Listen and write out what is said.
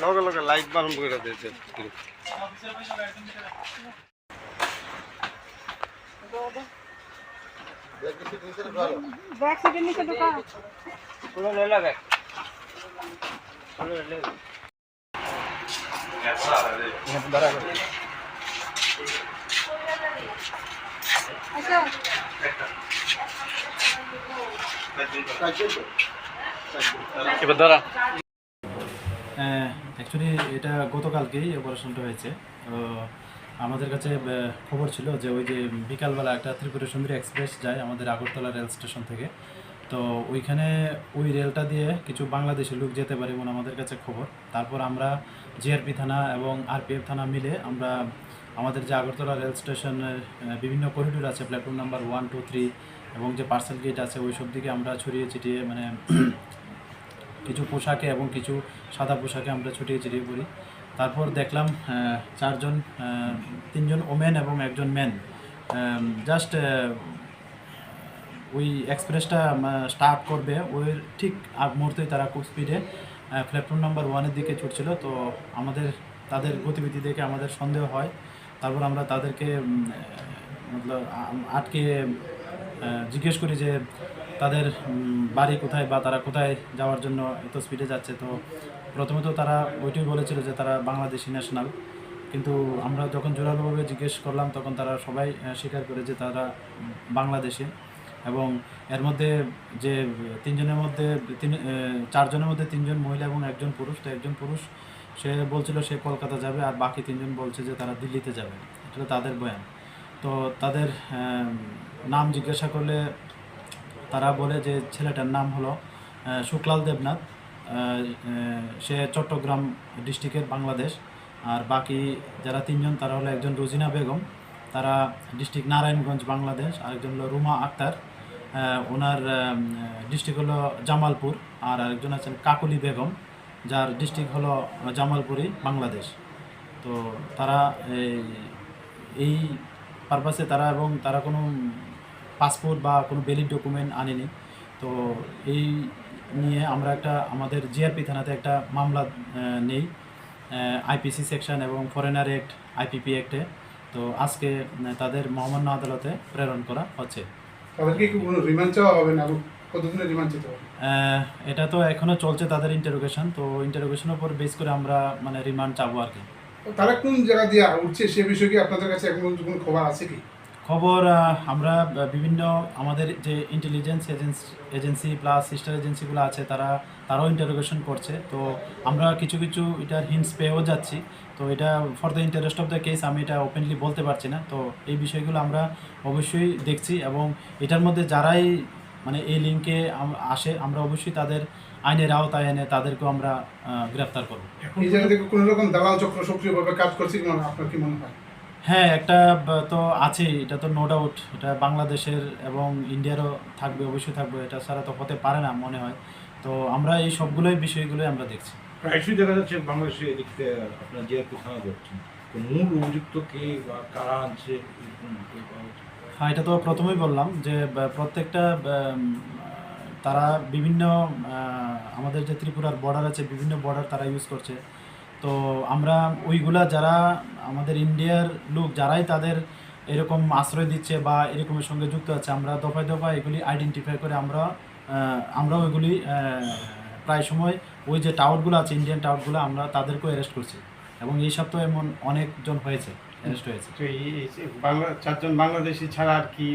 লগে লগে লাইট বারণ করে দিয়েছে। बैक सीट नीचे ढुका पूरा ले लगा पूरा ले कैसा आ रहा है ये बराबर अच्छा এবার ধরা অ্যাকচুয়ালি এটা গতকালকেই অপারেশনটা হয়েছে। আমাদের কাছে খবর ছিল যে ওই যে বিকালবেলা একটা ত্রিপুরা সুন্দরী এক্সপ্রেস যায় আমাদের আগরতলা রেল স্টেশন থেকে, তো ওইখানে ওই রেলটা দিয়ে কিছু বাংলাদেশি লোক যেতে পারে এমন আমাদের কাছে খবর। তারপর আমরা জিআরপি থানা এবং আরপিএফ থানা মিলে আমরা আমাদের যে আগরতলা রেল স্টেশনের বিভিন্ন করিডোর আছে, প্ল্যাটফর্ম নাম্বার 1, 2, 3 এবং যে পার্সেল গেট আছে ওই সব দিকে আমরা ছড়িয়ে ছিটিয়ে মানে কিছু পোশাকে এবং কিছু সাদা পোশাকে আমরা ছড়িয়ে ছিটিয়ে পড়ি। তারপর দেখলাম 4 জন 3 জন ওমেন এবং 1 জন মেন জাস্ট ওই এক্সপ্রেসটা স্টার্ট করবে ওই ঠিক আগ মুহূর্তেই তারা খুব স্পিডে প্ল্যাটফর্ম নাম্বার 1-এর দিকে ছুটছিল। তো তাদের গতিবিধি দেখে আমাদের সন্দেহ হয়। তারপর আমরা তাদেরকে আটকে জিজ্ঞেস করি যে তাদের বাড়ি কোথায় বা তারা কোথায় যাওয়ার জন্য এত স্পিডে যাচ্ছে। তো প্রথমত তারা ওইটাই বলেছিল যে তারা বাংলাদেশি ন্যাশনাল, কিন্তু আমরা যখন জোরালোভাবে জিজ্ঞেস করলাম তখন তারা সবাই স্বীকার করে যে তারা বাংলাদেশি। এবং এর মধ্যে যে 3 জনের মধ্যে 4 জনের মধ্যে 3 জন মহিলা এবং 1 জন পুরুষ। তো 1 জন পুরুষ সে বলছিল সে কলকাতা যাবে আর বাকি 3 জন বলছে যে তারা দিল্লিতে যাবে, এটা তাদের বয়ান। তো তাদের নাম জিজ্ঞাসা করলে তারা বলে যে ছেলেটার নাম হলো শুক্লাল দেবনাথ, সে চট্টগ্রাম ডিস্ট্রিক্টের বাংলাদেশ। আর বাকি যারা 3 জন তারা হলো একজন রোজিনা বেগম, তারা ডিস্ট্রিক্ট নারায়ণগঞ্জ বাংলাদেশ, আরেকজন হলো রুমা আক্তার, ওনার ডিস্ট্রিক্ট হলো জামালপুর, আর আরেকজন আছেন কাকলি বেগম যার ডিস্ট্রিক্ট হলো জামালপুরি বাংলাদেশ। তো তারা এই পারপাসে তারা কোনো পাসপোর্ট বা কোনো ভ্যালিড ডকুমেন্ট আনেনি। তো এই নিয়ে আমরা আমাদের জিআরপি থানাতে একটা মামলা নেই আইপিসি সেকশন এবং ফরেনার অ্যাক্ট আইপিপি অ্যাক্টে। তো আজকে তাদের মহামান্য আদালতে প্রেরণ করা হচ্ছে। এটা তো এখনো চলছে তাদের ইন্টারোগেশন, তো ইন্টারোগেশনের উপর বেস করে আমরা মানে রিমান্ড চাবো আর কি। তারা কোন জায়গা দিয়ে উঠছে সে বিষয়ে কি আপনাদের কাছে এখন কোনো খবর আছে কি? খবর আমরা বিভিন্ন আমাদের যে ইন্টেলিজেন্স এজেন্সি প্লাস সিস্টার এজেন্সিগুলো আছে তারাও ইন্টারোগেশন করছে। তো আমরা কিছু এটার হিন্টস পেয়েও যাচ্ছি। তো এটা for the interest of the case আমি এটা ওপেনলি বলতে পারছি না। তো এই বিষয়গুলো আমরা অবশ্যই দেখছি এবং এটার মধ্যে যারাই মানে এই লিঙ্কে আসে আমরা অবশ্যই তাদের আইনের আওতায় এনে তাদেরকেও আমরা গ্রেফতার করব। এই জায়গা থেকে কোনো রকম দালাল চক্র সক্রিয়ভাবে কাজ করছে কি আপনার কি মনে হয়? হ্যাঁ, একটা তো আছেই, এটা তো নো ডাউট। এটা বাংলাদেশের এবং ইন্ডিয়ারও থাকবে, অবশ্যই থাকবে, এটা ছাড়া তো হতে পারে না মনে হয়। তো আমরা এই সবগুলোই বিষয়গুলোই আমরা দেখছি। প্রায়শই দেখা যাচ্ছে বাংলাদেশে এদিক থেকে আপনার জিআরপি থানা ধরছেন, তো মূল অভিযুক্ত কে বা কারা আনছে? হ্যাঁ, এটা তো প্রথমেই বললাম যে প্রত্যেকটা তারা বিভিন্ন আমাদের যে ত্রিপুরার বর্ডার আছে বিভিন্ন বর্ডার তারা ইউজ করছে। তো আমরা ওইগুলা যারা আমাদের ইন্ডিয়ার লোক যারাই তাদের এরকম আশ্রয় দিচ্ছে বা এরকমের সঙ্গে যুক্ত আছে আমরা দফায় এগুলি আইডেন্টিফাই করে আমরা ওইগুলি প্রায় সময় ওই যে টাওয়ারগুলো আছে ইন্ডিয়ান টাওয়ারগুলো আমরা তাদেরকেও অ্যারেস্ট করছি এবং এই সপ্তাহে এমন অনেকজন হয়েছে অ্যারেস্ট হয়েছে। 4 জন বাংলাদেশি ছাড়া আর কি